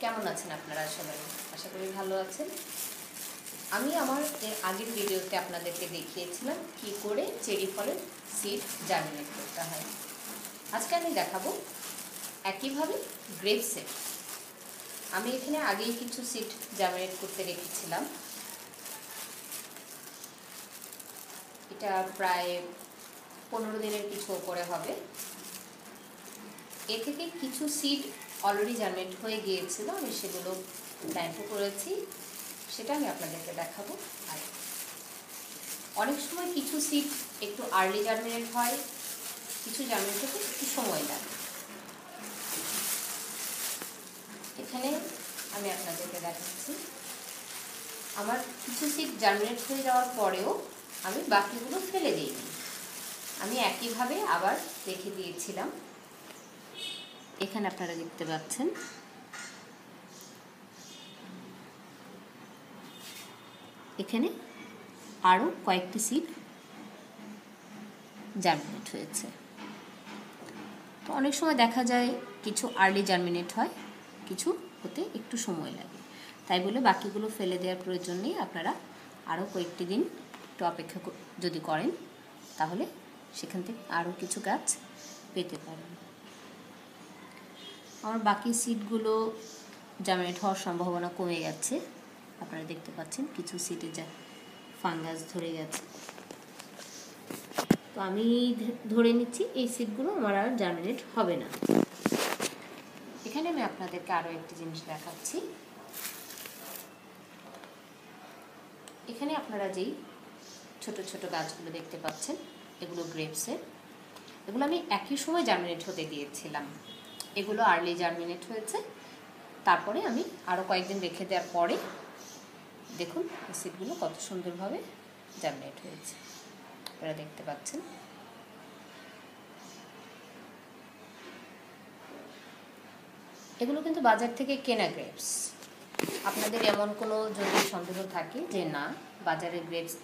কেমন আছেন আপনারা সবাই? আশা করি ভালো আছেন। আমি আমার আগের ভিডিওতে আপনাদেরকে দেখিয়েছিলাম কি করে চেরি ফলের সিড জার্মিনেট করতে হয়। আজকে আমি দেখাবো একইভাবে গ্রেপসের। আমি এখানে আগেই কিছু সিড জার্মিনেট করতে রেখেছিলাম। এটা প্রায় 15 দিনের কিছু উপরে হবে। এ থেকে কিছু সিড অলরেডি জার্মিনেট হয়ে গিয়েছিল, আমি সেগুলো প্ল্যান্টও করেছি, সেটা আমি আপনাদেরকে দেখাবো। আর অনেক সময় কিছু সিড একটু আর্লি জার্মিনেট হয়, কিছু জার্মিনেট হতে একটু সময় লাগে। এখানে আমি আপনাদেরকে দেখাচ্ছি আমার কিছু সিড জার্মিনেট হয়ে যাওয়ার পরেও আমি বাকিগুলো ফেলে দিইনি, আমি একইভাবে আবার রেখে দিয়েছিলাম। এখানে আপনারা দেখতে পাচ্ছেন এখানে আরও কয়েকটি সিড জার্মিনেট হয়েছে। তো অনেক সময় দেখা যায় কিছু আর্লি জার্মিনেট হয়, কিছু হতে একটু সময় লাগে, তাই বলে বাকিগুলো ফেলে দেওয়ার প্রয়োজন নেই। আপনারা আরও কয়েকটি দিন একটু অপেক্ষা যদি করেন তাহলে সেখান থেকে আরও কিছু গাছ পেতে পারেন। আমার বাকি সিডগুলো জার্মিনেট হওয়ার সম্ভাবনা কমে গেছে। আপনারা দেখতে পাচ্ছেন কিছু সিডে যা ফাঙ্গাস ধরে গেছে। তো আমি ধরে নিচ্ছি এই সিডগুলো আমার আর জার্মিনেট হবে না। এখানে আমি আপনাদেরকে আরও একটি জিনিস দেখাচ্ছি। এখানে আপনারা যেই ছোট ছোট গাছগুলো দেখতে পাচ্ছেন এগুলো গ্রেপসের। এগুলো আমি একই সময় জার্মিনেট হতে দিয়েছিলাম। এগুলো আর্লি জার্মিনেট হয়েছে, তারপরে আমি আরও কয়েকদিন রেখে দেওয়ার পরে দেখুন এই সিডগুলো কত সুন্দরভাবে জার্মিনেট হয়েছে, আপনারা দেখতে পাচ্ছেন। এগুলো কিন্তু বাজার থেকে কেনা গ্রেপস। আপনাদের এমন কোনো যদি সন্দেহ থাকে যে না বাজারের গ্রেপস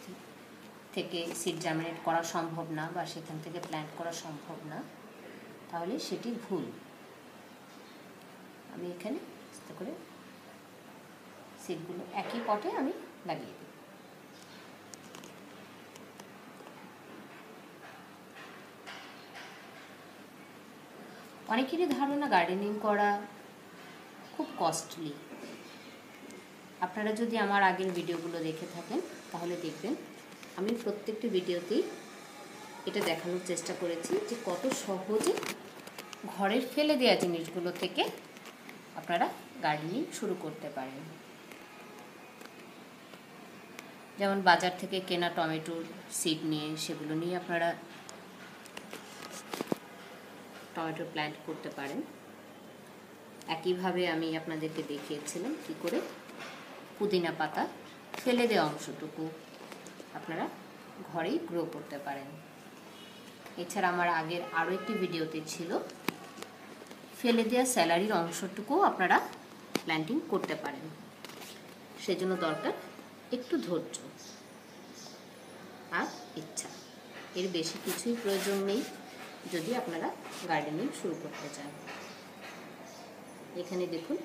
থেকে সিড জার্মিনেট করা সম্ভব না বা সেখান থেকে প্ল্যান্ট করা সম্ভব না, তাহলে সেটি ভুল। আমি এখানে আস্তে করে সিডগুলো একই পটে আমি লাগিয়ে দিই। অনেকেরই ধারণা গার্ডেনিং করা খুব কস্টলি। আপনারা যদি আমার আগের ভিডিওগুলো দেখে থাকেন তাহলে দেখবেন আমি প্রত্যেকটি ভিডিওতেই এটা দেখানোর চেষ্টা করেছি যে কত সহজে ঘরের ফেলে দেওয়া জিনিসগুলো থেকে আপনারা গার্ডেনিং শুরু করতে পারেন। যেমন বাজার থেকে কেনা টমেটোর সিড নিয়ে সেগুলো নিয়ে আপনারা টমেটো প্ল্যান্ট করতে পারেন। একইভাবে আমি আপনাদেরকে দেখিয়েছিলাম কী করে পুদিনা পাতা ফেলে দেওয়া অংশটুকু আপনারা ঘরেই গ্রো করতে পারেন। এছাড়া আমার আগের আরও একটি ভিডিওতে ছিল ফেলে দেওয়া স্যালারির অংশটুকু আপনারা প্ল্যান্টিং করতে পারেন। সেজন্য দরকার একটু ধৈর্য আর ইচ্ছা, এর বেশি কিছুই প্রয়োজন নেই যদি আপনারা গার্ডেনিং শুরু করতে চান। এখানে দেখুন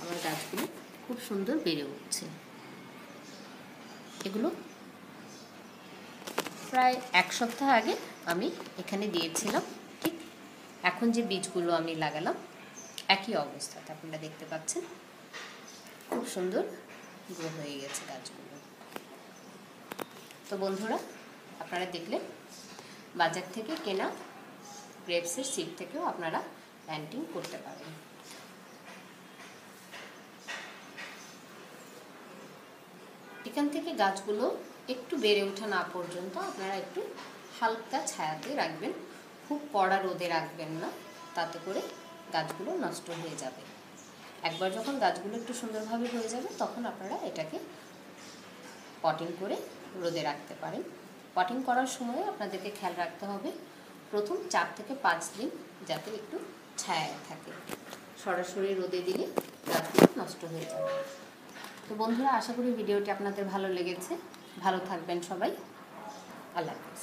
আমার গাছগুলো খুব সুন্দর বেড়ে উঠছে। এগুলো প্রায় 1 সপ্তাহ আগে আমি এখানে দিয়েছিলাম, ঠিক এখন যে বীজগুলো আমি লাগালাম একই অবস্থাতে আপনারা দেখতে পাচ্ছেন খুব সুন্দর গ্রো হয়ে গেছে গাছগুলো। তো বন্ধুরা আপনারা দেখলেন বাজার থেকে কেনা গ্রেপসের সিড থেকেও আপনারা প্ল্যান্টিং করতে পারেন। এখান থেকে গাছগুলো একটু বেড়ে ওঠা না পর্যন্ত আপনারা একটু হালকা ছায়াতে রাখবেন, খুব কড়া রোদে রাখবেন না, তাতে করে গাছগুলো নষ্ট হয়ে যাবে। একবার যখন গাছগুলো একটু সুন্দরভাবে হয়ে যাবে তখন আপনারা এটাকে পটিং করে রোদে রাখতে পারেন। পটিং করার সময় আপনাদেরকে খেয়াল রাখতে হবে প্রথম 4 থেকে 5 দিন যাতে একটু ছায়া থাকে, সরাসরি রোদে দিলে গাছগুলো নষ্ট হয়ে যাবে। তো বন্ধুরা আশা করি ভিডিওটি আপনাদের ভালো লেগেছে। ভালো থাকবেন সবাই। আল্লাহ হাফেজ।